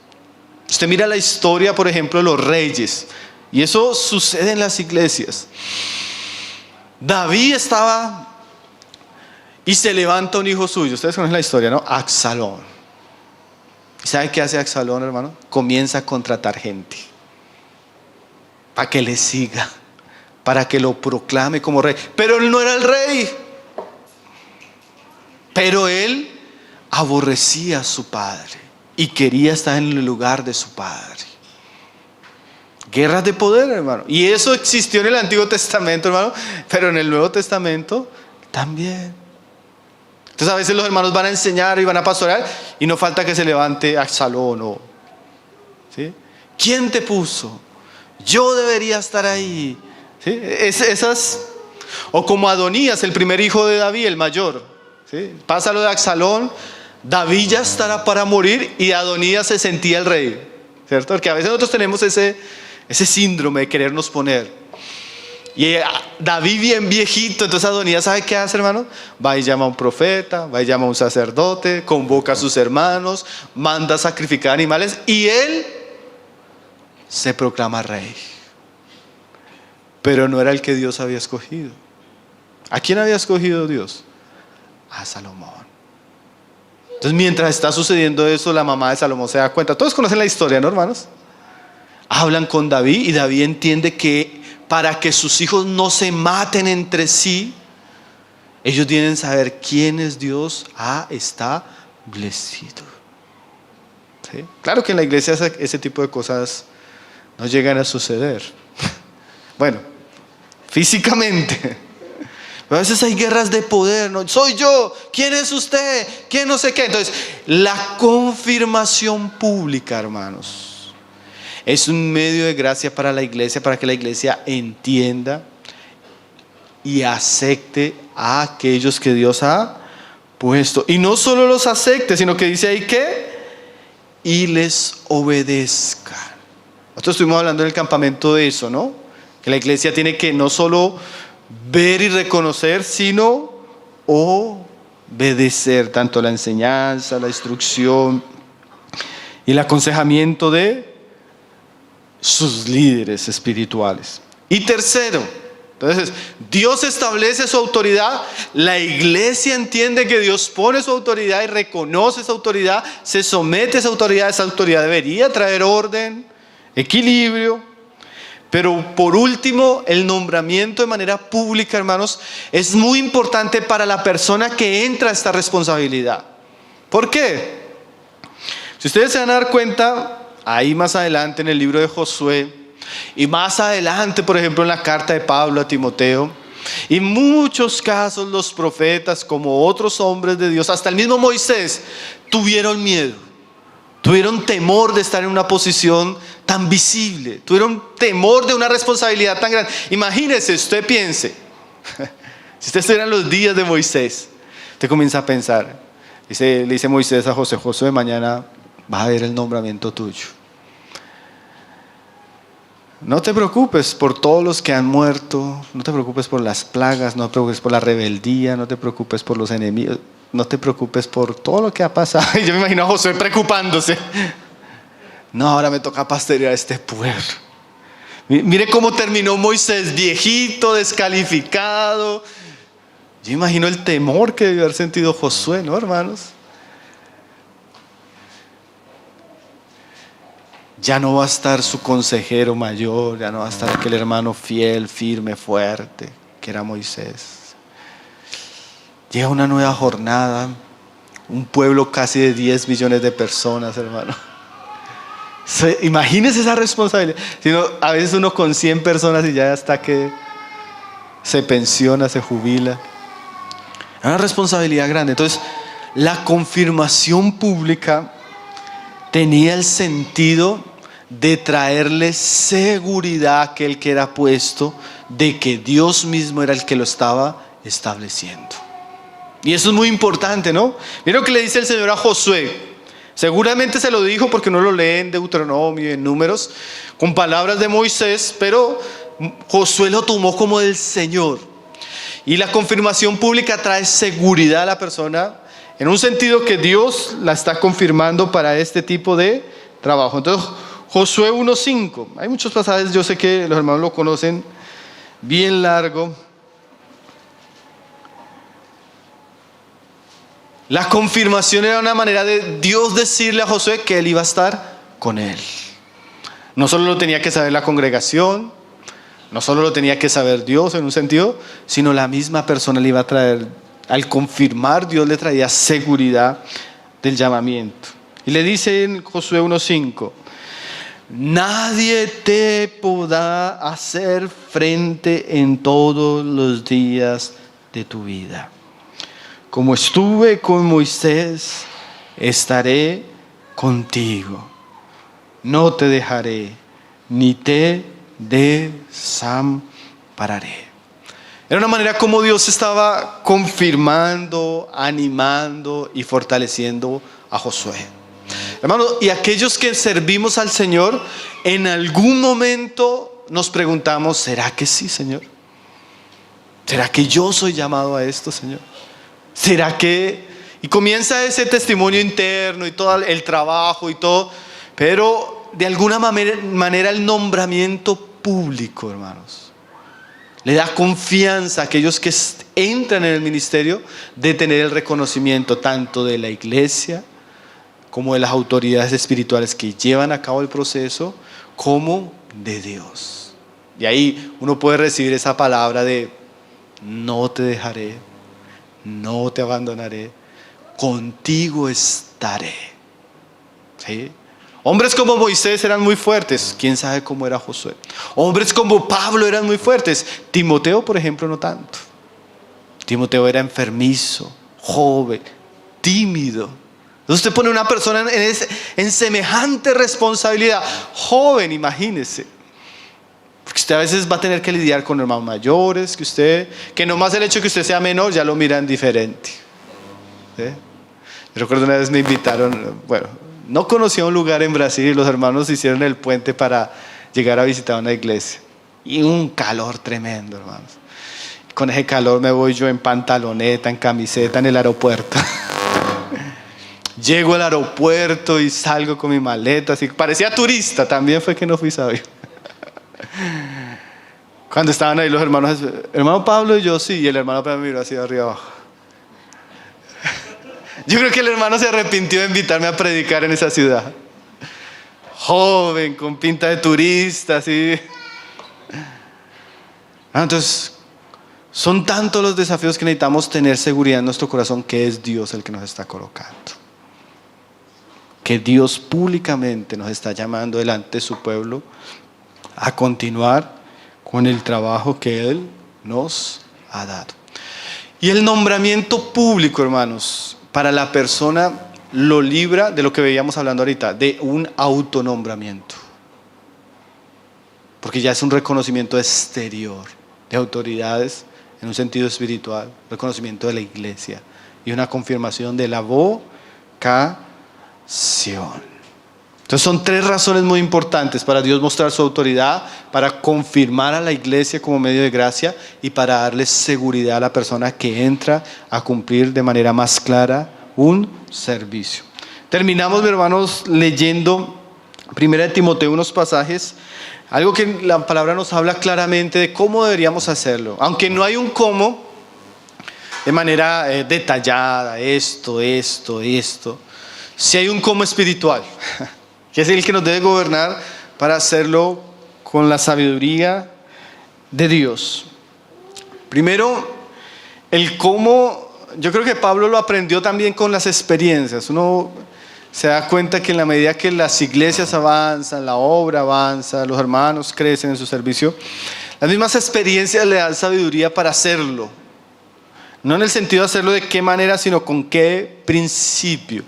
Usted mira la historia, por ejemplo, de los reyes, y eso sucede en las iglesias. David estaba... y se levanta un hijo suyo. Ustedes conocen la historia, ¿no? Absalón. ¿Y saben qué hace Absalón, hermano? Comienza a contratar gente para que le siga, para que lo proclame como rey. Pero él no era el rey. Pero él aborrecía a su padre y quería estar en el lugar de su padre. Guerras de poder, hermano. Y eso existió en el Antiguo Testamento, hermano, pero en el Nuevo Testamento también. Entonces a veces los hermanos van a enseñar y van a pastorear y no falta que se levante Absalón. ¿Sí? ¿Quién te puso? Yo debería estar ahí. ¿Sí? Esas, o como Adonías, el primer hijo de David, el mayor. ¿Sí? Pasa lo de Absalón, David ya estará para morir y Adonías se sentía el rey. ¿Cierto? Porque a veces nosotros tenemos ese síndrome de querernos poner. Y David bien viejito, entonces Adonías, ¿sabe qué hace, hermano? Va y llama a un profeta, va y llama a un sacerdote, convoca a sus hermanos, manda a sacrificar animales y él se proclama rey. Pero no era el que Dios había escogido. ¿A quién había escogido Dios? A Salomón. Entonces, mientras está sucediendo eso, la mamá de Salomón se da cuenta. Todos conocen la historia, ¿no, hermanos? Hablan con David y David entiende que para que sus hijos no se maten entre sí, ellos deben saber quién es Dios ha establecido. ¿Sí? Claro que en la iglesia ese tipo de cosas no llegan a suceder. Bueno, físicamente. Pero a veces hay guerras de poder, ¿no? Soy yo, ¿quién es usted? ¿Quién no sé qué? Entonces, la confirmación pública, hermanos, es un medio de gracia para la iglesia, para que la iglesia entienda y acepte a aquellos que Dios ha puesto. Y no solo los acepte, sino que dice ahí que y les obedezcan. Nosotros estuvimos hablando en el campamento de eso, ¿no? Que la iglesia tiene que no solo ver y reconocer, sino obedecer tanto la enseñanza, la instrucción y el aconsejamiento de sus líderes espirituales. Y tercero, entonces, Dios establece su autoridad, la iglesia entiende que Dios pone su autoridad y reconoce esa autoridad, se somete a esa autoridad debería traer orden, equilibrio. Pero por último, el nombramiento de manera pública, hermanos, es muy importante para la persona que entra a esta responsabilidad. ¿Por qué? Si ustedes se van a dar cuenta, ahí más adelante en el libro de Josué y más adelante, por ejemplo, en la carta de Pablo a Timoteo, y en muchos casos los profetas, como otros hombres de Dios, hasta el mismo Moisés, tuvieron miedo, tuvieron temor de estar en una posición tan visible, tuvieron temor de una responsabilidad tan grande. Imagínese, usted piense, si usted estuviera en los días de Moisés, usted comienza a pensar, le dice Moisés a Josué: mañana vas a ver el nombramiento tuyo. No te preocupes por todos los que han muerto, no te preocupes por las plagas, no te preocupes por la rebeldía, no te preocupes por los enemigos, no te preocupes por todo lo que ha pasado. Y yo me imagino a Josué preocupándose. No, ahora me toca pastorear a este pueblo. Mire cómo terminó Moisés, viejito, descalificado. Yo imagino el temor que debió haber sentido Josué, ¿no, hermanos? Ya no va a estar su consejero mayor, ya no va a estar aquel hermano fiel, firme, fuerte, que era Moisés. Llega una nueva jornada, un pueblo casi de 10 millones de personas, hermano. Imagínese esa responsabilidad. A veces uno con 100 personas y ya hasta que se pensiona, se jubila. Es una responsabilidad grande. Entonces, la confirmación pública tenía el sentido de traerle seguridad a aquel que era puesto, de que Dios mismo era el que lo estaba estableciendo. Y eso es muy importante, ¿no? Mira lo que le dice el Señor a Josué. Seguramente se lo dijo porque uno lo lee en Deuteronomio y en Números, con palabras de Moisés, pero Josué lo tomó como del Señor. Y la confirmación pública trae seguridad a la persona, en un sentido que Dios la está confirmando para este tipo de trabajo. Entonces, Josué 1:5. Hay muchos pasajes, yo sé que los hermanos lo conocen, bien largo. La confirmación era una manera de Dios decirle a Josué que él iba a estar con él. No solo lo tenía que saber la congregación, no solo lo tenía que saber Dios en un sentido, sino la misma persona le iba a traer, al confirmar Dios le traía seguridad del llamamiento. Y le dice en Josué 1:5, nadie te podrá hacer frente en todos los días de tu vida. Como estuve con Moisés, estaré contigo. No te dejaré, ni te desampararé. Era una manera como Dios estaba confirmando, animando y fortaleciendo a Josué. Hermanos, y aquellos que servimos al Señor, en algún momento nos preguntamos, ¿será que sí, Señor? ¿Será que yo soy llamado a esto, Señor? ¿Será que? Y comienza ese testimonio interno y todo el trabajo y todo, pero de alguna manera el nombramiento público, hermanos, le da confianza a aquellos que entran en el ministerio de tener el reconocimiento tanto de la iglesia como de las autoridades espirituales que llevan a cabo el proceso, como de Dios. Y ahí uno puede recibir esa palabra de no te dejaré, no te abandonaré, contigo estaré. ¿Sí? Hombres como Moisés eran muy fuertes, quién sabe cómo era Josué. Hombres como Pablo eran muy fuertes. Timoteo, por ejemplo, no tanto. Timoteo era enfermizo, joven, tímido. Entonces usted pone una persona en semejante responsabilidad, joven, imagínese. Porque usted a veces va a tener que lidiar con hermanos mayores, que nomás el hecho de que usted sea menor ya lo miran diferente. ¿Sí? Yo recuerdo una vez me invitaron, no conocía un lugar en Brasil y los hermanos hicieron el puente para llegar a visitar una iglesia. Y un calor tremendo, hermanos. Con ese calor me voy yo en pantaloneta, en camiseta, en el aeropuerto. Llego al aeropuerto y salgo con mi maleta, así parecía turista, también fue que no fui sabio. Cuando estaban ahí los hermanos, hermano Pablo y yo, sí, y el hermano Pablo me miró así de arriba abajo. Yo creo que el hermano se arrepintió de invitarme a predicar en esa ciudad. Joven, con pinta de turista, así. Entonces, son tantos los desafíos que necesitamos tener seguridad en nuestro corazón que es Dios el que nos está colocando. Que Dios públicamente nos está llamando delante de su pueblo a continuar con el trabajo que Él nos ha dado. Y el nombramiento público, hermanos, para la persona lo libra de lo que veíamos hablando ahorita, de un autonombramiento. Porque ya es un reconocimiento exterior de autoridades en un sentido espiritual, reconocimiento de la iglesia y una confirmación de la vocación. Entonces son tres razones muy importantes para Dios mostrar su autoridad, para confirmar a la iglesia como medio de gracia y para darle seguridad a la persona que entra a cumplir de manera más clara un servicio. Terminamos, mis hermanos, leyendo 1 Timoteo, unos pasajes, algo que la palabra nos habla claramente de cómo deberíamos hacerlo. Aunque no hay un cómo de manera detallada, esto, sí hay un cómo espiritual, que es el que nos debe gobernar para hacerlo con la sabiduría de Dios. Primero, el cómo, yo creo que Pablo lo aprendió también con las experiencias. Uno se da cuenta que en la medida que las iglesias avanzan, la obra avanza, los hermanos crecen en su servicio, las mismas experiencias le dan sabiduría para hacerlo. No en el sentido de hacerlo de qué manera, sino con qué principio.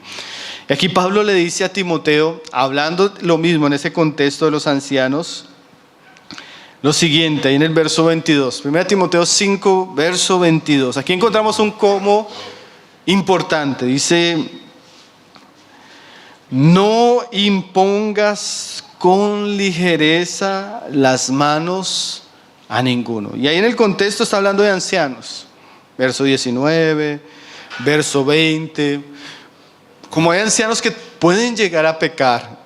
Y aquí Pablo le dice a Timoteo, hablando lo mismo en ese contexto de los ancianos, lo siguiente, ahí en el verso 22. 1 Timoteo 5, verso 22. Aquí encontramos un cómo importante. Dice, no impongas con ligereza las manos a ninguno. Y ahí en el contexto está hablando de ancianos. Verso 19, verso 20. Como hay ancianos que pueden llegar a pecar,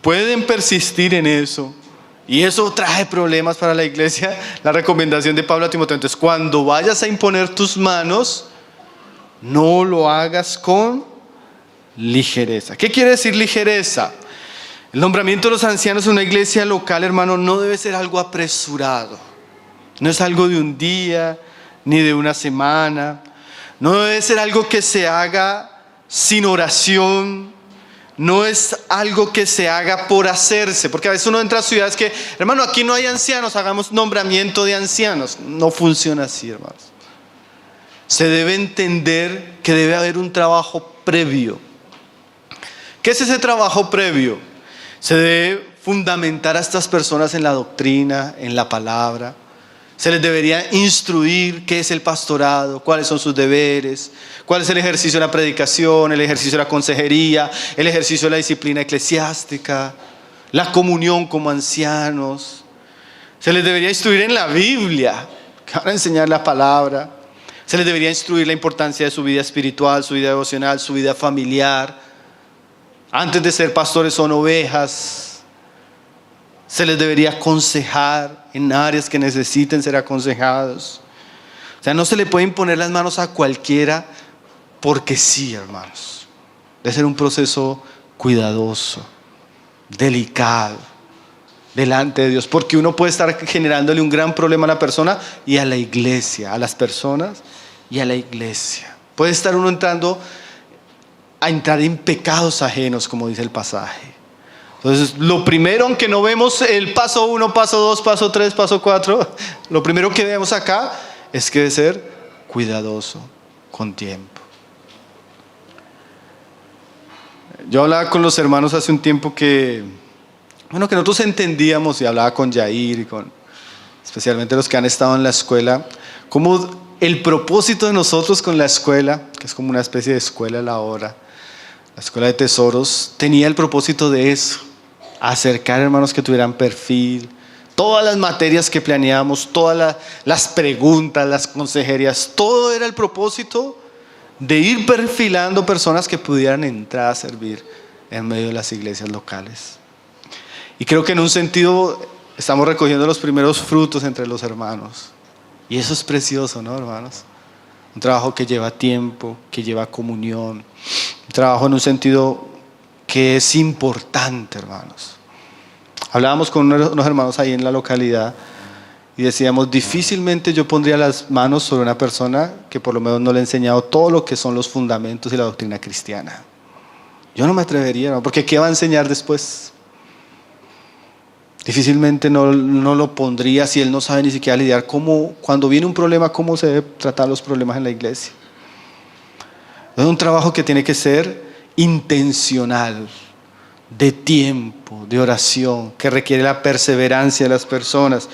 pueden persistir en eso, y eso trae problemas para la iglesia, la recomendación de Pablo a Timoteo. Entonces, cuando vayas a imponer tus manos, no lo hagas con ligereza. ¿Qué quiere decir ligereza? El nombramiento de los ancianos en una iglesia local, hermano, no debe ser algo apresurado. No es algo de un día, ni de una semana. No debe ser algo que se haga sin oración. No es algo que se haga por hacerse, porque a veces uno entra a ciudades que, hermano, aquí no hay ancianos, hagamos nombramiento de ancianos. No funciona así, hermanos. Se debe entender que debe haber un trabajo previo. ¿Qué es ese trabajo previo? Se debe fundamentar a estas personas en la doctrina, en la palabra. Se les debería instruir qué es el pastorado, cuáles son sus deberes, cuál es el ejercicio de la predicación, el ejercicio de la consejería, el ejercicio de la disciplina eclesiástica, la comunión como ancianos. Se les debería instruir en la Biblia, que van a enseñar la palabra. Se les debería instruir la importancia de su vida espiritual, su vida devocional, su vida familiar. Antes de ser pastores son ovejas. Se les debería aconsejar en áreas que necesiten ser aconsejados. O sea, no se le puede imponer las manos a cualquiera porque sí, hermanos. Debe ser un proceso cuidadoso, delicado, delante de Dios. Porque uno puede estar generándole un gran problema a la persona y a la iglesia, a las personas y a la iglesia. Puede estar uno entrando en pecados ajenos, como dice el pasaje. Entonces, lo primero, aunque no vemos el paso 1, paso 2, paso 3, paso 4, lo primero que vemos acá es que debe ser cuidadoso, con tiempo. Yo hablaba con los hermanos hace un tiempo que nosotros entendíamos, y hablaba con Yair y especialmente los que han estado en la escuela, como el propósito de nosotros con la escuela, que es como una especie de escuela a la hora, la escuela de tesoros, tenía el propósito de eso. Acercar hermanos que tuvieran perfil, todas las materias que planeamos, todas las preguntas, las consejerías, todo era el propósito de ir perfilando personas que pudieran entrar a servir en medio de las iglesias locales. Y creo que en un sentido estamos recogiendo los primeros frutos entre los hermanos. Y eso es precioso, ¿no, hermanos? Un trabajo que lleva tiempo, que lleva comunión, un trabajo en un sentido que es importante, hermanos. Hablábamos con unos hermanos ahí en la localidad y decíamos, difícilmente yo pondría las manos sobre una persona que por lo menos no le he enseñado todo lo que son los fundamentos y la doctrina cristiana. Yo no me atrevería, ¿no? Porque ¿qué va a enseñar después? Difícilmente no lo pondría si él no sabe ni siquiera lidiar cuando viene un problema, cómo se debe tratar los problemas en la iglesia. Es un trabajo que tiene que ser intencional, de tiempo, de oración, que requiere la perseverancia de las personas,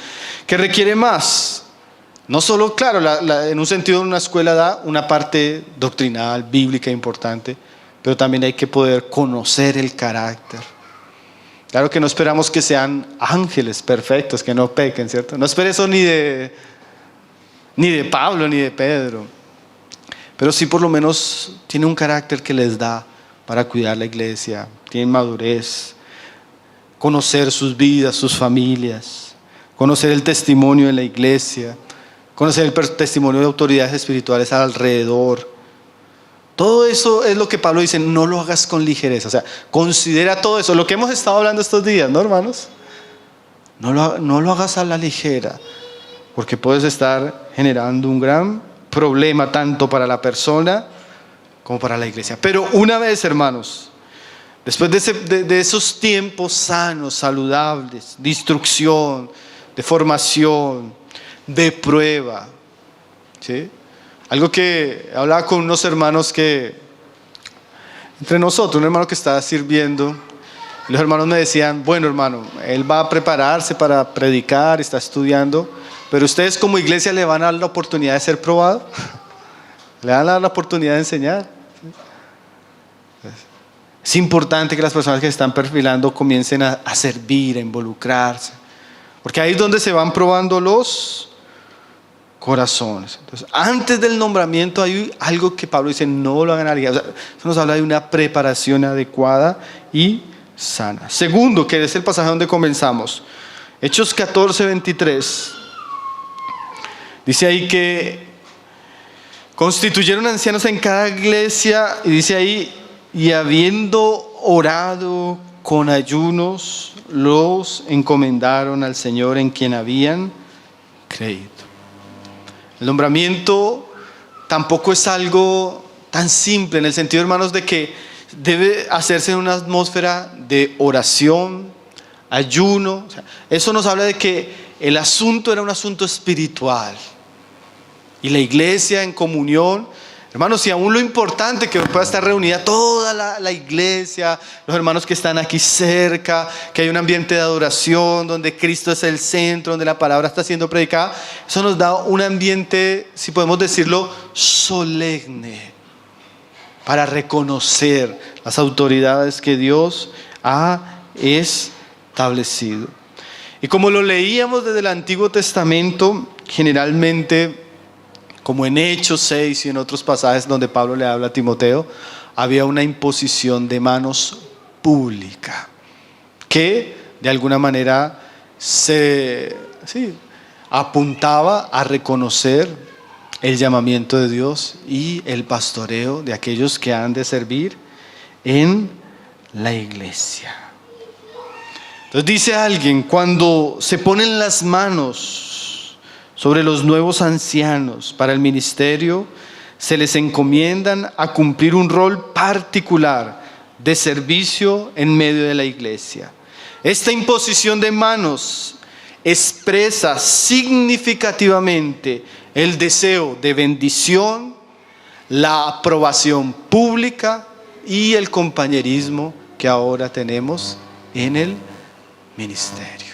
que requiere más. No solo, claro, en un sentido una escuela da una parte doctrinal, bíblica importante, pero también hay que poder conocer el carácter. Claro que no esperamos que sean ángeles perfectos, que no pequen, ¿cierto? No espere eso ni de Pablo ni de Pedro. Pero sí por lo menos tiene un carácter que les da para cuidar la iglesia. Tienen madurez, conocer sus vidas, sus familias, conocer el testimonio de la iglesia, conocer el testimonio de autoridades espirituales alrededor. Todo eso es lo que Pablo dice, no lo hagas con ligereza. O sea, considera todo eso, lo que hemos estado hablando estos días, ¿no, hermanos? No lo hagas a la ligera, porque puedes estar generando un gran problema tanto para la persona como para la iglesia. Pero una vez, hermanos, después de esos tiempos sanos, saludables, de instrucción, de formación, de prueba, ¿sí? Algo que hablaba con unos hermanos que, entre nosotros, un hermano que estaba sirviendo, los hermanos me decían, bueno hermano, él va a prepararse para predicar, está estudiando, pero ustedes como iglesia le van a dar la oportunidad de ser probado, le van a dar la oportunidad de enseñar. Es importante que las personas que se están perfilando comiencen a servir, a involucrarse, porque ahí es donde se van probando los corazones. Entonces, antes del nombramiento hay algo que Pablo dice, no lo hagan a la ligera. O sea, eso nos habla de una preparación adecuada y sana. Segundo, que es el pasaje donde comenzamos, Hechos 14:23. Dice ahí que constituyeron ancianos en cada iglesia, y dice ahí, y habiendo orado con ayunos, los encomendaron al Señor en quien habían creído. El nombramiento tampoco es algo tan simple, en el sentido, hermanos, de que debe hacerse en una atmósfera de oración, ayuno. O sea, eso nos habla de que el asunto era un asunto espiritual. Y la iglesia en comunión, hermanos, y aún lo importante que pueda estar reunida toda la iglesia, los hermanos que están aquí cerca, que hay un ambiente de adoración donde Cristo es el centro, donde la palabra está siendo predicada, eso nos da un ambiente, si podemos decirlo, solemne, para reconocer las autoridades que Dios ha establecido. Y como lo leíamos desde el Antiguo Testamento, generalmente, como en Hechos 6 y en otros pasajes donde Pablo le habla a Timoteo, había una imposición de manos pública que de alguna manera apuntaba a reconocer el llamamiento de Dios y el pastoreo de aquellos que han de servir en la iglesia. Entonces dice alguien, cuando se ponen las manos sobre los nuevos ancianos para el ministerio, se les encomiendan a cumplir un rol particular de servicio en medio de la iglesia. Esta imposición de manos expresa significativamente el deseo de bendición, la aprobación pública y el compañerismo que ahora tenemos en el ministerio.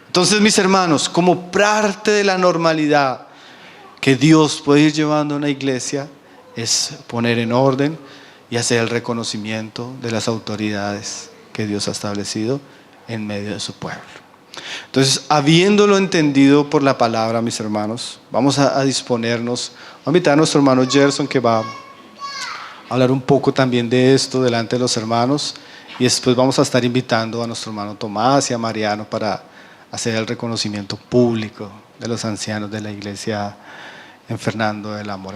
Entonces, mis hermanos, como parte de la normalidad que Dios puede ir llevando a una iglesia, es poner en orden y hacer el reconocimiento de las autoridades que Dios ha establecido en medio de su pueblo. Entonces, habiéndolo entendido por la palabra, mis hermanos, vamos a disponernos. Voy a invitar a nuestro hermano Gerson, que va a hablar un poco también de esto delante de los hermanos, y después vamos a estar invitando a nuestro hermano Tomás y a Mariano para hacer el reconocimiento público de los ancianos de la iglesia en Fernando del Amor.